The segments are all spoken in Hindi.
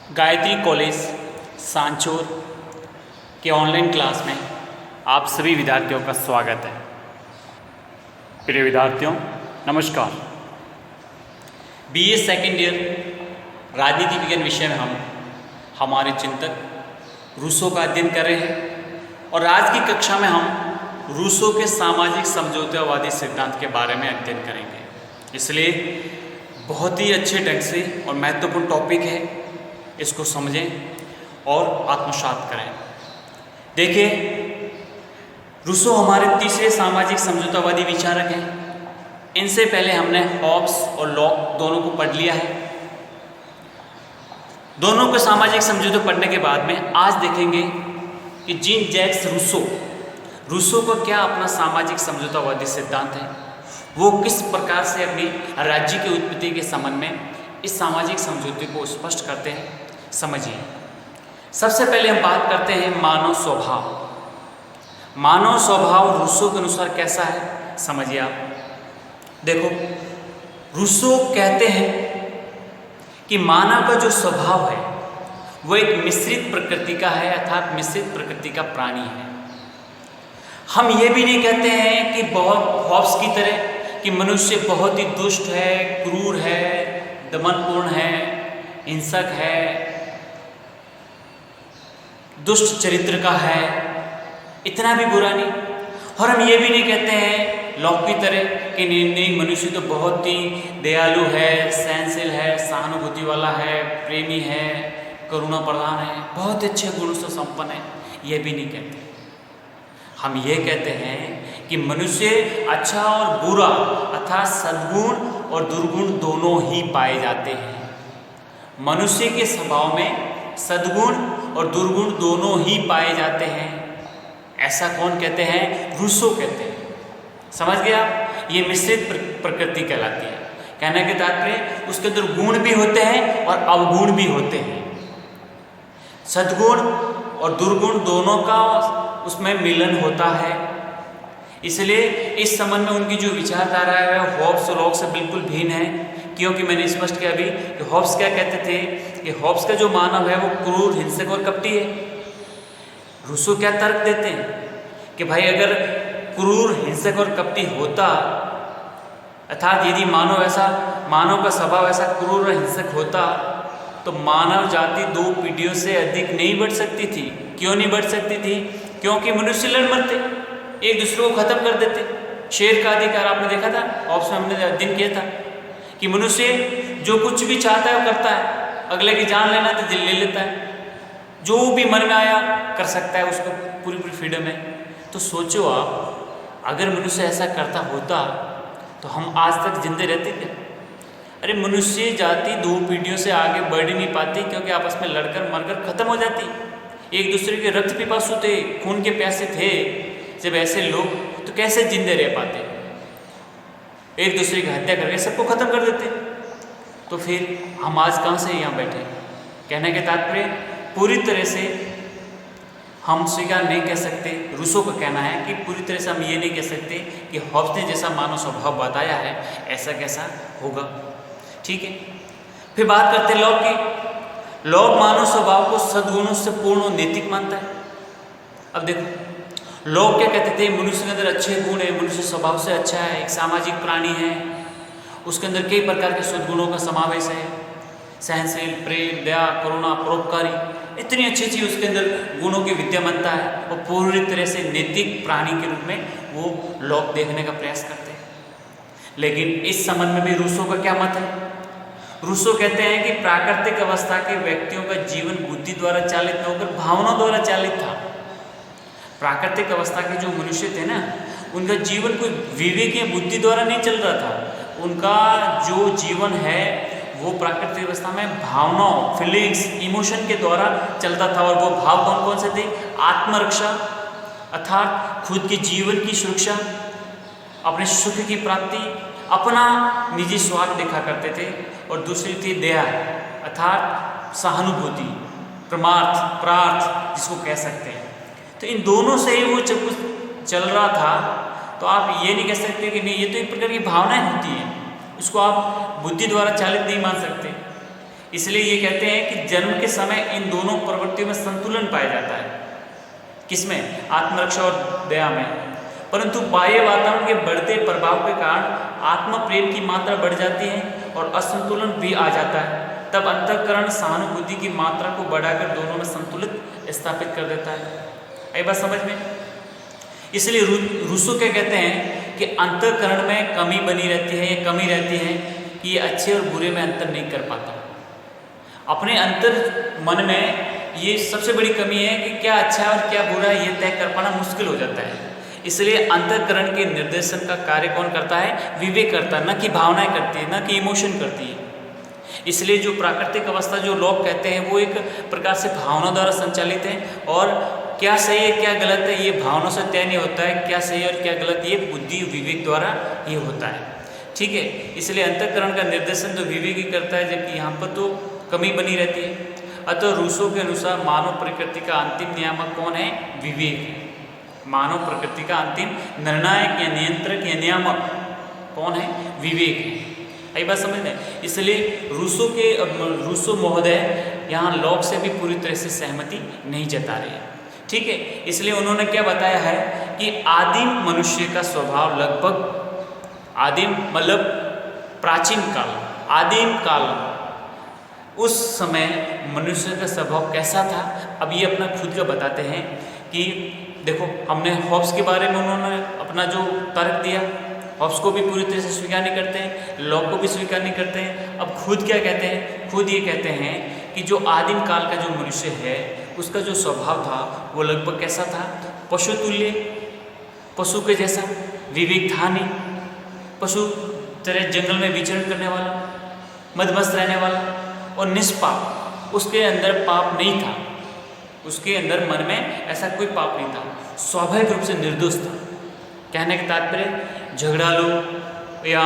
गायत्री कॉलेज सांचौर के ऑनलाइन क्लास में आप सभी विद्यार्थियों का स्वागत है। प्रिय विद्यार्थियों नमस्कार। बीए सेकेंड ईयर राजनीति विज्ञान विषय में हम हमारे चिंतक रूसो का अध्ययन कर रहे हैं और आज की कक्षा में हम रूसो के सामाजिक समझौतावादी सिद्धांत के बारे में अध्ययन करेंगे। इसलिए बहुत ही अच्छे ढंग से और महत्वपूर्ण टॉपिक है, इसको समझें और आत्मसात करें। देखिए, रूसो हमारे तीसरे सामाजिक समझौतावादी विचारक हैं। इनसे पहले हमने हॉब्स और लॉक दोनों को पढ़ लिया है। दोनों के सामाजिक समझौते पढ़ने के बाद में आज देखेंगे कि जीन जैक्स रूसो का क्या अपना सामाजिक समझौतावादी सिद्धांत है, वो किस प्रकार से अपनी राज्य की उत्पत्ति के संबंध में इस सामाजिक समझौते को स्पष्ट करते हैं। समझिए, सबसे पहले हम बात करते हैं मानव स्वभाव। मानव स्वभाव रूसो के अनुसार कैसा है, समझिए आप। देखो, रूसो कहते हैं कि मानव का जो स्वभाव है वो एक मिश्रित प्रकृति का है, अर्थात मिश्रित प्रकृति का प्राणी है। हम ये भी नहीं कहते हैं कि बहुत हॉब्स की तरह कि मनुष्य बहुत ही दुष्ट है, क्रूर है, दमनपूर्ण है, हिंसक है, दुष्ट चरित्र का है, इतना भी बुरा नहीं। और हम ये भी नहीं कहते हैं लॉक की तरह कि नहीं मनुष्य तो बहुत ही दयालु है, सहनशील है, सहानुभूति वाला है, प्रेमी है, करुणा प्रधान है, बहुत अच्छे गुणों से संपन्न है। ये भी नहीं कहते। हम ये कहते हैं कि मनुष्य अच्छा और बुरा अर्थात सद्गुण और दुर्गुण दोनों ही पाए जाते हैं। मनुष्य के स्वभाव में सद्गुण और दुर्गुण दोनों ही पाए जाते हैं। ऐसा कौन कहते हैं? रूसो कहते हैं। समझ गया? ये मिश्रित प्रकृति कहलाती है। कहने के तात्पर्य उसके अंदर गुण भी होते हैं और अवगुण भी होते हैं। सद्गुण और दुर्गुण दोनों का उसमें मिलन होता है। इसलिए इस संबंध में उनकी जो विचारधारा है वह हॉब्स और लॉक से बिल्कुल भिन्न है। क्योंकि मैंने स्पष्ट किया अभी कि हॉब्स क्या कहते थे कि हॉब्स का जो मानव है वो क्रूर, हिंसक और कपटी है। रूसो क्या तर्क देते हैं कि भाई अगर क्रूर, हिंसक और कपटी होता, अर्थात यदि मानव का स्वभाव ऐसा क्रूर और हिंसक होता तो मानव जाति 2 पीढ़ियों से अधिक नहीं बढ़ सकती थी। क्यों नहीं बढ़ सकती थी? क्योंकि मनुष्य लड़ मरते, एक दूसरे को खत्म कर देते। शेर का अधिकार आपने देखा था, ऑप्स में हमने अध्ययन किया था कि मनुष्य जो कुछ भी चाहता है वो करता है। अगले की जान लेना तो दिल ले लेता है, जो भी मन में आया कर सकता है, उसको पूरी फ्रीडम है। तो सोचो आप, अगर मनुष्य ऐसा करता होता तो हम आज तक जिंदे रहते क्या? अरे मनुष्य जाति 2 पीढ़ियों से आगे बढ़ ही नहीं पाती, क्योंकि आपस में लड़कर मरकर खत्म हो जाती। एक दूसरे के रक्त पिपासु थे, खून के प्यासे थे। जब ऐसे लोग तो कैसे जिंदे रह पाते? एक दूसरे की हत्या करके सबको खत्म कर देते। तो फिर हम आज कहाँ से यहाँ बैठे? कहने के तात्पर्य पूरी तरह से हम स्वीकार नहीं कह सकते। रूसो का कहना है कि पूरी तरह से हम ये नहीं कह सकते कि हॉब्स ने जैसा मानव स्वभाव बताया है ऐसा कैसा होगा। ठीक है, फिर बात करते हैं लॉक की। लॉक मानव स्वभाव को सद्गुणों से पूर्ण और नैतिक मानता है। अब देखो, लोग क्या कहते थे? मनुष्य के अंदर अच्छे गुण है, मनुष्य स्वभाव से अच्छा है, एक सामाजिक प्राणी है, उसके अंदर कई प्रकार के सद्गुणों का समावेश है, सहनशील, प्रेम, दया, करुणा, परोपकारी, इतनी अच्छी चीज उसके अंदर गुणों की विद्यमानता है। और पूरी तरह से नैतिक प्राणी के रूप में वो लोग देखने का प्रयास करते हैं। लेकिन इस संबंध में भी रूसो का क्या मत है? रूसो कहते हैं कि प्राकृतिक अवस्था के व्यक्तियों का जीवन बुद्धि द्वारा चालित न होकर भावना द्वारा चालित था। प्राकृतिक अवस्था के जो मनुष्य थे ना, उनका जीवन कोई विवेकीय बुद्धि द्वारा नहीं चल रहा था। उनका जो जीवन है वो प्राकृतिक अवस्था में भावनाओं, फीलिंग्स, इमोशन के द्वारा चलता था। और वो भाव कौन कौन से थे? आत्मरक्षा अर्थात खुद के जीवन की सुरक्षा, अपने सुख की प्राप्ति, अपना निजी स्वार्थ देखा करते थे। और दूसरी थी दया अर्थात सहानुभूति, प्रार्थ जिसको कह सकते हैं। तो इन दोनों से ही वो जब कुछ चल रहा था तो आप ये नहीं कह सकते कि नहीं ये तो एक प्रकार की भावनाएं होती हैं, इसको आप बुद्धि द्वारा चालित नहीं मान सकते। इसलिए ये कहते हैं कि जन्म के समय इन दोनों प्रवृत्तियों में संतुलन पाया जाता है। किसमें? आत्मरक्षा और दया में। परंतु बाह्य वातावरण के बढ़ते प्रभाव के कारण आत्म प्रेम की मात्रा बढ़ जाती है और असंतुलन भी आ जाता है। तब अंतःकरण सहानुभूति की मात्रा को बढ़ाकर दोनों में संतुलित स्थापित कर देता है। आई बात समझ में? इसलिए रूसो क्या कहते हैं कि अंतःकरण में कमी बनी रहती है, ये कमी रहती है कि ये अच्छे और बुरे में अंतर नहीं कर पाता। अपने अंतर मन में ये सबसे बड़ी कमी है कि क्या अच्छा है और क्या बुरा है ये तय कर पाना मुश्किल हो जाता है। इसलिए अंतःकरण के निर्देशन का कार्य कौन करता है? विवेक करता है, न कि भावनाएं करती है, न कि इमोशन करती है। इसलिए जो प्राकृतिक अवस्था जो लोग कहते हैं वो एक प्रकार से भावना द्वारा संचालित है, और क्या सही है क्या गलत है ये भावना से तय नहीं होता है। क्या सही है और क्या गलत ये बुद्धि विवेक द्वारा ही होता है। ठीक है, इसलिए अंतःकरण का निर्देशन तो विवेक ही करता है, जबकि यहाँ पर तो कमी बनी रहती है। अतः रूसो के अनुसार मानव प्रकृति का अंतिम नियामक कौन है? विवेक है। मानव प्रकृति का अंतिम निर्णायक या नियंत्रक या नियामक कौन है? विवेक है। आई बात समझ में? इसलिए रूसो महोदय यहाँ लॉक से भी पूरी तरह से सहमति नहीं जता रहे हैं। ठीक है, इसलिए उन्होंने क्या बताया है कि आदिम मनुष्य का स्वभाव लगभग आदिम मतलब प्राचीन काल, आदिम काल, उस समय मनुष्य का स्वभाव कैसा था। अब ये अपना खुद का बताते हैं कि देखो, हमने हॉब्स के बारे में उन्होंने अपना जो तर्क दिया, हॉब्स को भी पूरी तरह से स्वीकार नहीं करते हैं, लॉक को भी स्वीकार नहीं करते हैं। अब खुद क्या कहते हैं? खुद ये कहते हैं कि जो आदिम काल का जो मनुष्य है उसका जो स्वभाव था वो लगभग कैसा था? पशु तुल्य, पशु के जैसा, विवेक था नहीं, पशु तरह जंगल में विचरण करने वाला, मदमस्त रहने वाला और निष्पाप। उसके अंदर पाप नहीं था, उसके अंदर मन में ऐसा कोई पाप नहीं था, स्वाभाविक रूप से निर्दोष था। कहने का तात्पर्य झगड़ालू या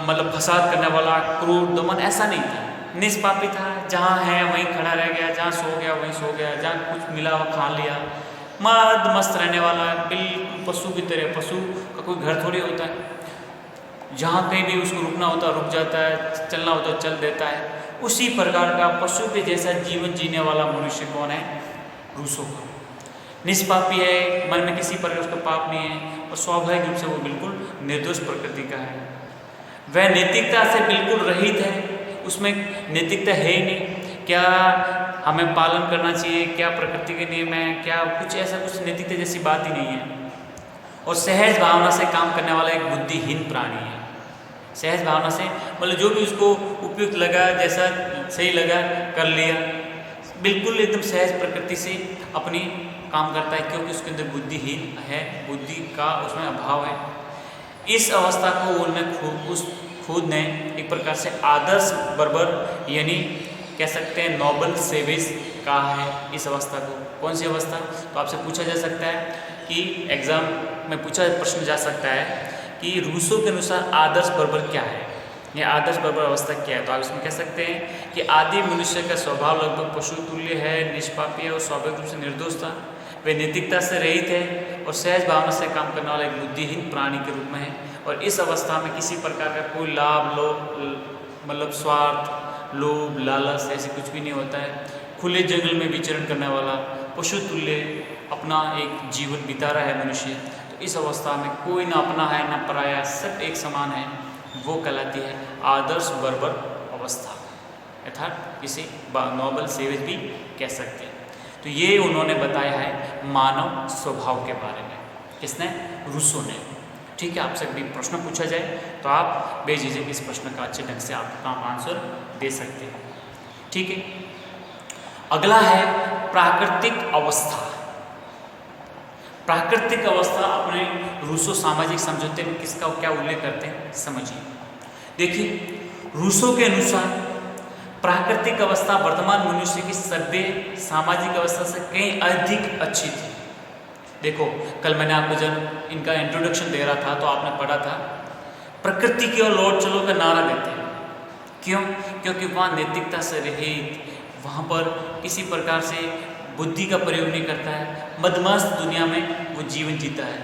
मतलब फसाद करने वाला, क्रूर, दमन ऐसा नहीं था, निष्पापी था। जहाँ है वहीं खड़ा रह गया, जहाँ सो गया वहीं सो गया, जहाँ कुछ मिला वो खा लिया, मद मस्त रहने वाला है, बिल्कुल पशु की तरह। पशु का कोई घर थोड़ी होता है, जहाँ कहीं भी उसको रुकना होता है रुक जाता है, चलना होता है चल देता है। उसी प्रकार का पशु के जैसा जीवन जीने वाला मनुष्य कौन है? रूसो का। निष्पापी है, मन में किसी प्रकार उसका पाप नहीं है और स्वाभाविक रूप से वो बिल्कुल निर्दोष प्रकृति का है। वह नैतिकता से बिल्कुल रहित है, उसमें नैतिकता है ही नहीं। क्या हमें पालन करना चाहिए, क्या प्रकृति के नियम है, क्या कुछ ऐसा कुछ नैतिकता जैसी बात ही नहीं है। और सहज भावना से काम करने वाला एक बुद्धिहीन प्राणी है। सहज भावना से मतलब जो भी उसको उपयुक्त लगा, जैसा सही लगा कर लिया, बिल्कुल एकदम सहज प्रकृति से अपनी काम करता है, क्योंकि उसके अंदर बुद्धिहीन है, बुद्धि का उसमें अभाव है। इस अवस्था को उन्होंने खुद ने एक प्रकार से आदर्श बर्बर यानी कह सकते हैं नोबल सेवेज कहा है इस अवस्था को। कौन सी अवस्था? तो आपसे पूछा जा सकता है कि एग्जाम में पूछा प्रश्न जा सकता है कि रूसो के अनुसार आदर्श बर्बर क्या है, यह आदर्श बर्बर अवस्था क्या है। तो आप इसमें कह सकते हैं कि आदि मनुष्य का स्वभाव लगभग पशु तुल्य है, निष्पापी है और स्वाभाविक रूप से निर्दोष था। वे नैतिकता से रहित है और सहज भावना से काम करने वाला एक बुद्धिहीन प्राणी के रूप में है। और इस अवस्था में किसी प्रकार का कोई लाभ, लोभ मतलब स्वार्थ, लोभ, लालच ऐसे कुछ भी नहीं होता है। खुले जंगल में विचरण करने वाला पशु तुल्य अपना एक जीवन बिता रहा है मनुष्य। तो इस अवस्था में कोई ना अपना है ना पराया, सब एक समान है, वो कहलाती है आदर्श बर्बर अवस्था, अर्थात इसे नोबल सेवेज भी कह सकते हैं। तो ये उन्होंने बताया है मानव स्वभाव के बारे में। किसने? रूसो ने। ठीक है, आपसे कभी प्रश्न पूछा जाए तो आप बेझिझक इस प्रश्न का अच्छे ढंग से आप आंसर दे सकते हैं। ठीक है, अगला है प्राकृतिक अवस्था। प्राकृतिक अवस्था अपने रूसो सामाजिक समझौते में किसका क्या उल्लेख करते हैं, समझिए। देखिए, रूसो के अनुसार प्राकृतिक अवस्था वर्तमान मनुष्य की सभ्य सामाजिक अवस्था से कहीं अधिक अच्छी थी। देखो, कल मैंने आपको जब इनका इंट्रोडक्शन दे रहा था तो आपने पढ़ा था प्रकृति की ओर लौट चलो का नारा देते हैं। क्यों? क्योंकि वहाँ नैतिकता से रहित, वहाँ पर किसी प्रकार से बुद्धि का प्रयोग नहीं करता है, मदमस्त दुनिया में वो जीवन जीता है।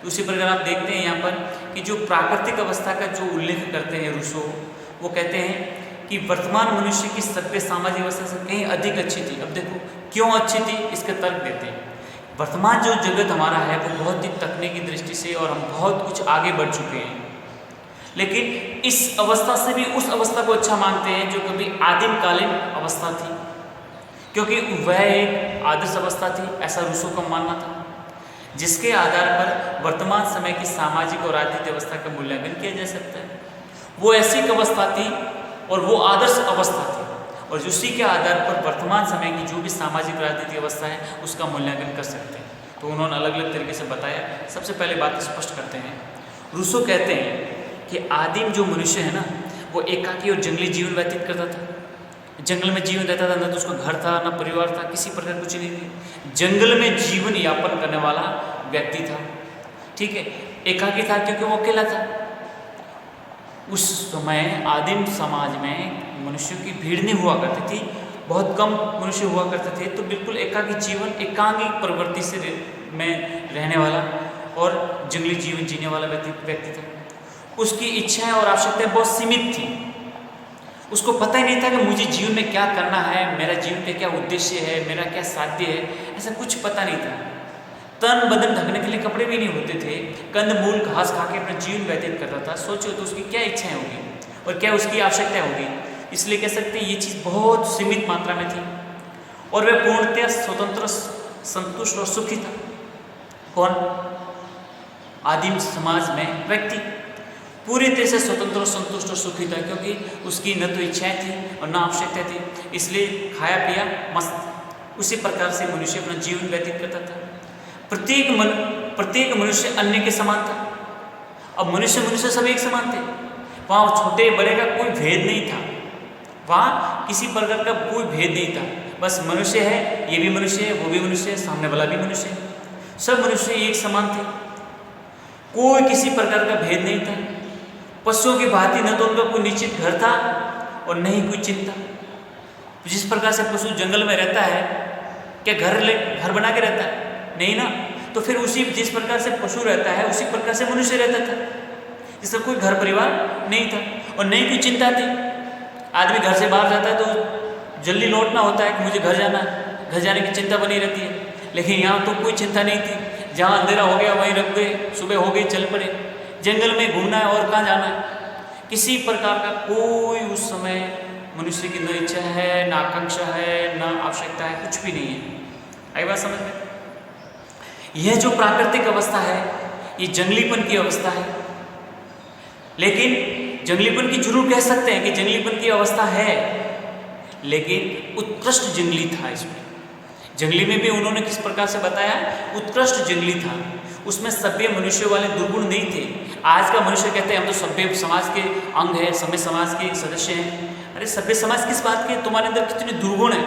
उसी प्रकार आप देखते हैं यहाँ पर कि जो प्राकृतिक अवस्था का जो उल्लेख करते हैं रूसो, वो कहते हैं कि वर्तमान मनुष्य की सभ्य सामाजिक व्यवस्था से कहीं अधिक अच्छी थी। अब देखो क्यों अच्छी थी, इसका तर्क देते हैं। वर्तमान जो जगत हमारा है वो बहुत ही तकनीकी दृष्टि से और हम बहुत कुछ आगे बढ़ चुके हैं, लेकिन इस अवस्था से भी उस अवस्था को अच्छा मानते हैं जो कभी आदिमकालीन अवस्था थी, क्योंकि वह एक आदर्श अवस्था थी, ऐसा रूसो का मानना था, जिसके आधार पर वर्तमान समय की सामाजिक और राजनीतिक व्यवस्था का मूल्यांकन किया जा सकता है। वो ऐसी एक अवस्था थी और वो आदर्श अवस्था थी, और उसी के आधार पर वर्तमान समय की जो भी सामाजिक राजनीतिक अवस्था है उसका मूल्यांकन कर सकते हैं। तो उन्होंने अलग अलग तरीके से बताया। सबसे पहले बात स्पष्ट करते हैं। रूसो कहते हैं कि आदिम जो मनुष्य है ना, वो एकाकी और जंगली जीवन व्यतीत करता था। जंगल में जीवन रहता था, न तो उसका घर था, न परिवार था, किसी प्रकार कुछ नहीं थी। जंगल में जीवन यापन करने वाला व्यक्ति था, ठीक है। एकाकी था क्योंकि वो अकेला था। उस समय आदिम समाज में मनुष्यों की भीड़ नहीं हुआ करती थी, बहुत कम मनुष्य हुआ करते थे, तो बिल्कुल एकाकी जीवन, एकांगी प्रवृत्ति से में रहने वाला और जंगली जीवन जीने वाला व्यक्ति था। उसकी इच्छाएं और आवश्यकताएं बहुत सीमित थी। उसको पता ही नहीं था कि मुझे जीवन में क्या करना है, मेरा जीवन में क्या उद्देश्य है, मेरा क्या साध्य है, ऐसा कुछ पता नहीं था। तन बदन ढकने के लिए कपड़े भी नहीं होते थे, कंदमूल घास खा के अपना जीवन व्यतीत करता था। सोचो तो उसकी क्या इच्छाएं होगी और क्या उसकी आवश्यकताएं होगी। इसलिए कह सकते हैं ये चीज़ बहुत सीमित मात्रा में थी और वह पूर्णतः स्वतंत्र, संतुष्ट और सुखी था। कौन? आदिम समाज में व्यक्ति पूरी तरह से स्वतंत्र और संतुष्ट और सुखी था, क्योंकि उसकी न तो इच्छाएं थी और न आवश्यकता थी, इसलिए खाया पिया मस्त। उसी प्रकार से मनुष्य अपना जीवन व्यतीत करता था। प्रत्येक मनुष्य अन्य के समान था। अब मनुष्य सब एक समान थे, वहाँ छोटे बड़े का कोई भेद नहीं था, वहाँ किसी प्रकार का कोई भेद नहीं था। बस मनुष्य है, ये भी मनुष्य है, वो भी मनुष्य है, सामने वाला भी मनुष्य है, सब मनुष्य एक समान थे, कोई किसी प्रकार का भेद नहीं था। पशुओं की भांति न तो उनका कोई निश्चित घर था और न ही कोई चिंता। जिस प्रकार से पशु जंगल में रहता है, क्या घर बना के रहता है? नहीं ना। तो फिर उसी जिस प्रकार से पशु रहता है उसी प्रकार से मनुष्य रहता था, जिसका कोई घर परिवार नहीं था और नहीं कोई चिंता थी। आदमी घर से बाहर जाता है तो जल्दी लौटना होता है कि मुझे घर जाना है, घर जाने की चिंता बनी रहती है। लेकिन यहाँ तो कोई चिंता नहीं थी, जहाँ अंधेरा हो गया वहीं रुक गए, सुबह हो गई चल पड़े। जंगल में घूमना है और कहाँ जाना है, किसी प्रकार का कोई उस समय मनुष्य की न इच्छा है, न आकांक्षा है, न आवश्यकता है, कुछ भी नहीं है। आई बात समझ में? यह जो प्राकृतिक अवस्था है ये जंगलीपन की अवस्था है, लेकिन जंगलीपन की जरूर कह सकते हैं कि जंगलीपन की अवस्था है, लेकिन उत्कृष्ट जंगली था। इसमें जंगली में भी उन्होंने किस प्रकार से बताया, उत्कृष्ट जंगली था। उसमें सभ्य मनुष्य वाले दुर्गुण नहीं थे। आज का मनुष्य कहते हैं हम तो सभ्य समाज के अंग है, सभ्य समाज के सदस्य हैं। अरे सभ्य समाज किस बात के? तुम्हारे अंदर कितने दुर्गुण है,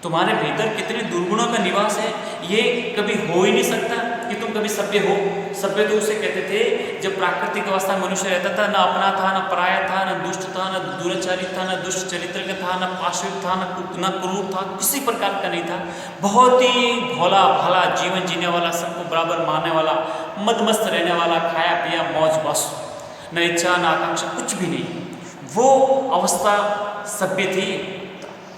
तुम्हारे भीतर कितने दुर्गुणों का निवास है, ये कभी हो ही नहीं सकता कि तुम कभी सभ्य हो। सभ्य तो उसे कहते थे जब प्राकृतिक अवस्था में मनुष्य रहता था, न अपना था, न पराया था, न दुष्ट था, न दुराचारी था, न दुष्ट चरित्र का था, न पाशविक था, न क्रूर था, किसी प्रकार का नहीं था। बहुत ही भोला भाला जीवन जीने वाला, सबको बराबर मानने वाला, मदमस्त रहने वाला, खाया पिया मौज बस, न इच्छा न आकांक्षा, कुछ भी नहीं। वो अवस्था सभ्य थी।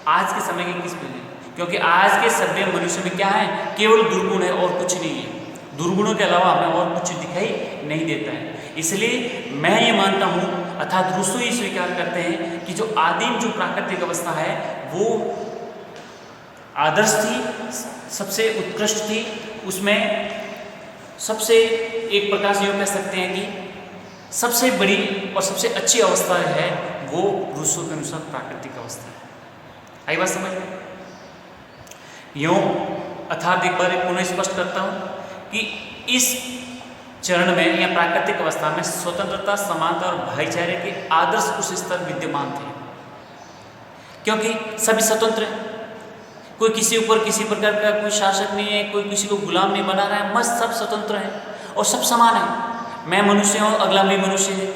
आज के समय की किस पे? क्योंकि आज के सभ्य मनुष्य में क्या है, केवल दुर्गुण है और कुछ नहीं है। दुर्गुणों के अलावा हमें और कुछ दिखाई नहीं देता है। इसलिए मैं ये मानता हूँ, अर्थात रूसो ये स्वीकार करते हैं कि जो आदिम जो प्राकृतिक अवस्था है वो आदर्श थी, सबसे उत्कृष्ट थी। उसमें सबसे एक प्रकार से यूँ कह सकते हैं कि सबसे बड़ी और सबसे अच्छी अवस्था है वो रूसो के अनुसार प्राकृतिक अवस्था है। आई बात समझ में? यूँ अर्थात एक बार पुनः स्पष्ट करता हूँ कि इस चरण में या प्राकृतिक अवस्था में स्वतंत्रता, समानता और भाईचारे के आदर्श उस स्तर विद्यमान थे, क्योंकि सभी स्वतंत्र हैं। कोई किसी ऊपर किसी प्रकार का कोई शासक नहीं है, कोई किसी को गुलाम नहीं बना रहा है, मस्त सब स्वतंत्र हैं और सब समान है। मैं मनुष्य हूँ, अगला भी मनुष्य है,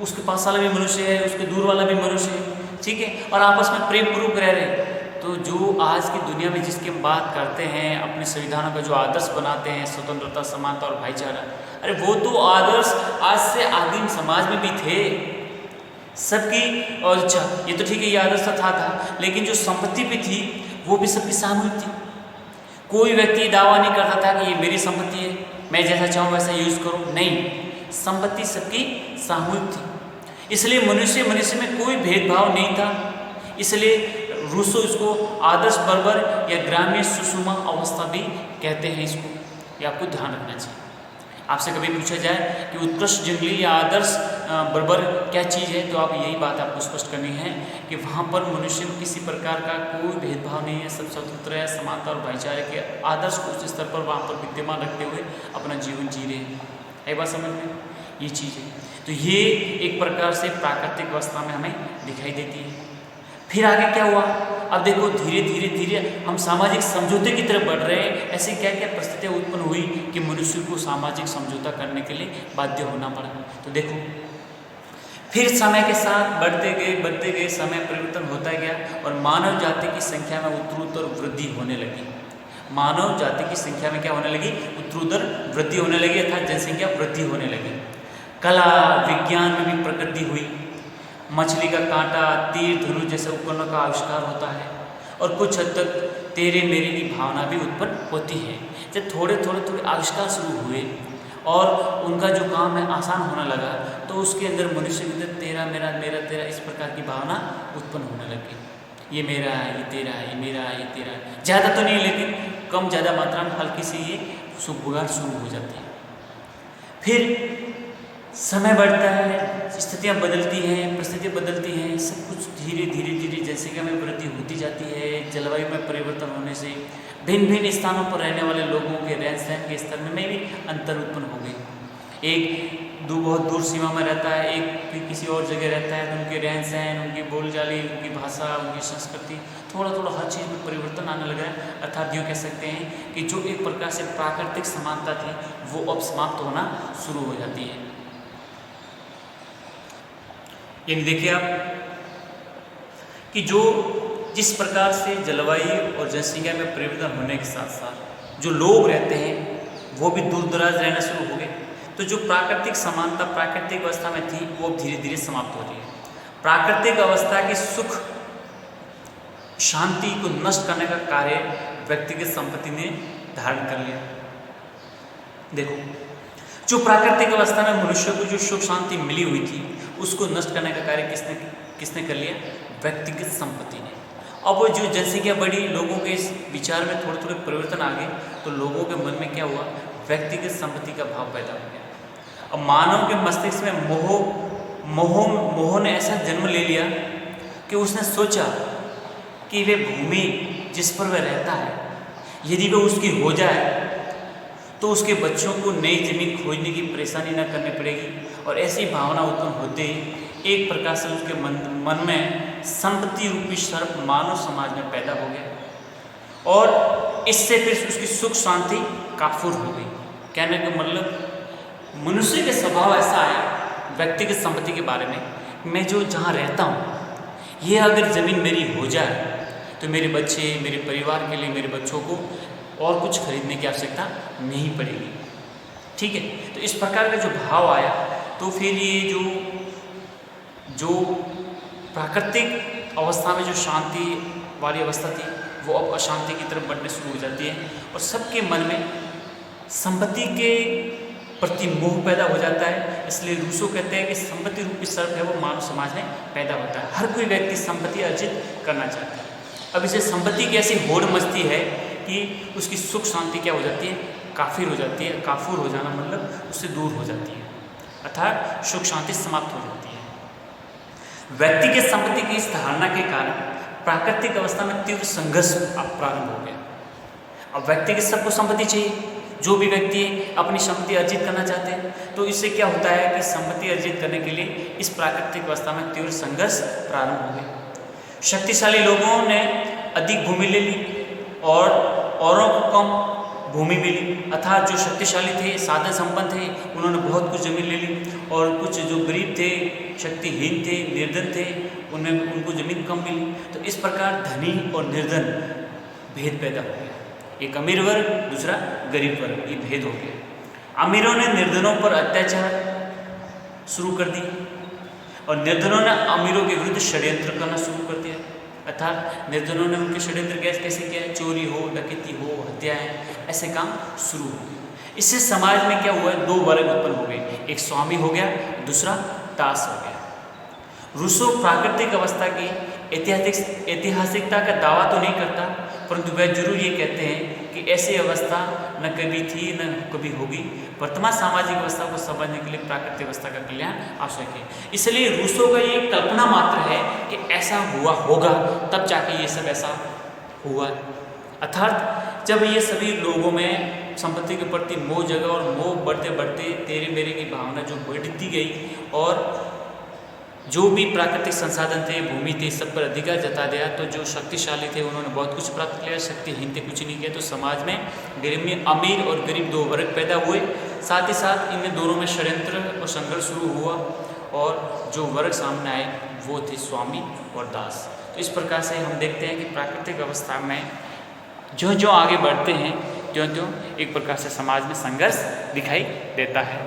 उसके पास वाला भी मनुष्य है, उसके दूर वाला भी मनुष्य है, ठीक है, और आपस में प्रेम पूर्वक रह रहे हैं। तो जो आज की दुनिया में जिसकी हम बात करते हैं, अपने संविधानों का जो आदर्श बनाते हैं, स्वतंत्रता, समानता और भाईचारा, अरे वो तो आदर्श आज से आदिम समाज में भी थे। सबकी। और अच्छा, ये तो ठीक है, ये आदर्श था, लेकिन जो संपत्ति भी थी वो भी सबकी सामूहिक थी। कोई व्यक्ति दावा नहीं करता था कि ये मेरी संपत्ति है, मैं जैसा चाहूँ वैसा यूज करूँ। नहीं, संपत्ति सबकी सामूहिक थी। इसलिए मनुष्य में कोई भेदभाव नहीं था। इसलिए रूसो इसको आदर्श बर्बर या ग्रामीण सुषमा अवस्था भी कहते हैं इसको। ये आपको ध्यान रखना चाहिए। आपसे कभी पूछा जाए कि उत्कृष्ट जंगली या आदर्श बर्बर क्या चीज़ है, तो आप यही बात आपको स्पष्ट करनी है कि वहाँ पर मनुष्य में किसी प्रकार का कोई भेदभाव नहीं है, सब स्वतंत्र है, समानता और भाईचारे के आदर्श को उस स्तर पर वहाँ पर विद्यमान रखते हुए अपना जीवन जी रहे हैं। है बात समझ में? ये चीज़ है। तो ये एक प्रकार से प्राकृतिक अवस्था में हमें दिखाई देती है। फिर आगे क्या हुआ? अब देखो, धीरे धीरे हम सामाजिक समझौते की तरफ बढ़ रहे हैं। ऐसी क्या क्या परिस्थितियाँ उत्पन्न हुई कि मनुष्य को सामाजिक समझौता करने के लिए बाध्य होना पड़ा। तो देखो, फिर समय के साथ बढ़ते गए समय परिवर्तन होता गया और मानव जाति की संख्या में उत्तरोत्तर वृद्धि होने लगी। मानव जाति की संख्या में क्या होने लगी? उत्तरोत्तर वृद्धि होने लगी, अर्थात जनसंख्या वृद्धि होने लगी। कला विज्ञान में भी प्रगति हुई। मछली का कांटा, तीर धनुष जैसे उपकरणों का आविष्कार होता है और कुछ हद तक तेरे मेरे की भावना भी उत्पन्न होती है। जब थोड़े आविष्कार शुरू हुए और उनका जो काम है आसान होने लगा, तो उसके अंदर मनुष्य के अंदर तेरा मेरा, मेरा तेरा, इस प्रकार की भावना उत्पन्न होने लगी। ये मेरा है, ये तेरा है, ये मेरा है, ये तेरा है। ज़्यादा तो नहीं, लेकिन कम ज़्यादा मात्रा में हल्की सी ये सुबुगार शुरू हो जाती है। फिर समय बढ़ता है, स्थितियाँ बदलती हैं, परिस्थितियाँ बदलती हैं, सब कुछ धीरे धीरे जनसंख्या में वृद्धि होती जाती है। जलवायु में परिवर्तन होने से भिन्न स्थानों पर रहने वाले लोगों के रहन सहन के स्तर में भी अंतर उत्पन्न हो गई। एक बहुत दूर सीमा में रहता है, एक फिर किसी और जगह रहता है, तो उनके रहन सहन, उनकी बोलचाली, उनकी भाषा, उनकी संस्कृति, थोड़ा हर चीज़ में परिवर्तन आने लगा है। अर्थात यूँ कह सकते हैं कि जो एक प्रकार से प्राकृतिक समानता थी वो अब समाप्त होना शुरू हो जाती है। यानी देखिए आप कि जिस प्रकार से जलवायु और जनसंख्या में परिवर्तन होने के साथ साथ जो लोग रहते हैं वो भी दूर दराज रहना शुरू हो गए। तो जो प्राकृतिक समानता प्राकृतिक अवस्था में थी वो धीरे धीरे समाप्त हो रही है। प्राकृतिक अवस्था की सुख शांति को नष्ट करने का कार्य व्यक्तिगत संपत्ति ने धारण कर लिया। देखो, जो प्राकृतिक अवस्था में मनुष्य को जो सुख शांति मिली हुई थी उसको नष्ट करने का कार्य किसने कर लिया? व्यक्तिगत संपत्ति ने। अब वो जो जनसंख्या बढ़ी, लोगों के इस विचार में थोड़े परिवर्तन आ गए, तो लोगों के मन में क्या हुआ? व्यक्तिगत संपत्ति का भाव पैदा हो गया। अब मानव के मस्तिष्क में मोह ने ऐसा जन्म ले लिया कि उसने सोचा कि वे भूमि जिस पर वह रहता है यदि वह उसकी हो जाए तो उसके बच्चों को नई जमीन खोजने की परेशानी न करनी पड़ेगी। और ऐसी भावना उत्पन्न होते एक प्रकार से उसके मन में संपत्ति रूपी सर्प मानव समाज में पैदा हो गया और इससे फिर उसकी सुख शांति काफूर हो गई। कहने का मतलब मनुष्य के स्वभाव ऐसा है व्यक्तिगत संपत्ति के बारे में, मैं जो जहाँ रहता हूँ ये अगर ज़मीन मेरी हो जाए तो मेरे बच्चे, मेरे परिवार के लिए, मेरे बच्चों को और कुछ खरीदने की आवश्यकता नहीं पड़ेगी। ठीक है, तो इस प्रकार का जो भाव आया तो फिर ये जो प्राकृतिक अवस्था में जो शांति वाली अवस्था थी वो अब अशांति की तरफ बढ़ने शुरू हो जाती है और सबके मन में संपत्ति के प्रति मोह पैदा हो जाता है। इसलिए रूसो कहते हैं कि संपत्ति रूपी सर्प है वो मानव समाज में पैदा होता है। हर कोई व्यक्ति संपत्ति अर्जित करना चाहता है। अब इसे संपत्ति की ऐसी होड़ मचती है कि उसकी सुख शांति क्या हो जाती है? काफिर हो जाती है। काफूर हो जाना मतलब उससे दूर हो जाती है, अर्थात सुख शांति समाप्त हो जाती है। व्यक्तिगत संपत्ति की इस धारणा के कारण प्राकृतिक अवस्था में तीव्र संघर्ष प्रारंभ हो गया। अब व्यक्तिगत सबको संपत्ति चाहिए, जो भी व्यक्ति अपनी संपत्ति अर्जित करना चाहते हैं, तो इससे क्या होता है कि संपत्ति अर्जित करने के लिए इस प्राकृतिक अवस्था में तीव्र संघर्ष प्रारंभ हो गया। शक्तिशाली लोगों ने अधिक भूमि ले ली और औरों को कम भूमि मिली, अर्थात जो शक्तिशाली थे, साधन संपन्न थे, उन्होंने बहुत कुछ जमीन ले ली और कुछ जो गरीब थे, शक्तिहीन थे, निर्धन थे, उनको जमीन कम मिली। तो इस प्रकार धनी और निर्धन भेद पैदा हो गया। एक अमीर वर्ग, दूसरा गरीब वर्ग, ये भेद हो गया। अमीरों ने निर्धनों पर अत्याचार शुरू कर दी, और निर्धनों ने अमीरों के विरुद्ध षड्यंत्र करना शुरू कर दिया। अर्थात निर्धनों ने उनके षड्यंत्र कैसे किया, चोरी हो, डकैती हो, हत्याएं, ऐसे काम शुरू हो गए। इससे समाज में क्या हुआ, दो वर्ग उत्पन्न हो गए, एक स्वामी हो गया, दूसरा दास हो गया। रूसो प्राकृतिक अवस्था की ऐतिहासिकता का दावा तो नहीं करता, परंतु वह जरूर ये कहते हैं कि ऐसी अवस्था न कभी थी न कभी होगी। वर्तमान सामाजिक अवस्था को समझने के लिए प्राकृतिक अवस्था का कल्याण आवश्यक है। इसलिए रूसो का ये कल्पना मात्र है कि ऐसा हुआ होगा, तब जाके ये सब ऐसा हुआ। अर्थात जब ये सभी लोगों में संपत्ति के प्रति मोह जगा और मोह बढ़ते बढ़ते तेरे मेरे की भावना जो बढ़ती गई और जो भी प्राकृतिक संसाधन थे, भूमि थी, सब पर अधिकार जता दिया, तो जो शक्तिशाली थे उन्होंने बहुत कुछ प्राप्त किया, शक्तिहीन थे कुछ नहीं किया। तो समाज में गरीब में अमीर और गरीब दो वर्ग पैदा हुए। साथ ही साथ इनमें दोनों में षड्यंत्र और संघर्ष शुरू हुआ और जो वर्ग सामने आए वो थे स्वामी और दास। तो इस प्रकार से हम देखते हैं कि प्राकृतिक अवस्था में जो जो आगे बढ़ते हैं, जो जो एक प्रकार से समाज में संघर्ष दिखाई देता है।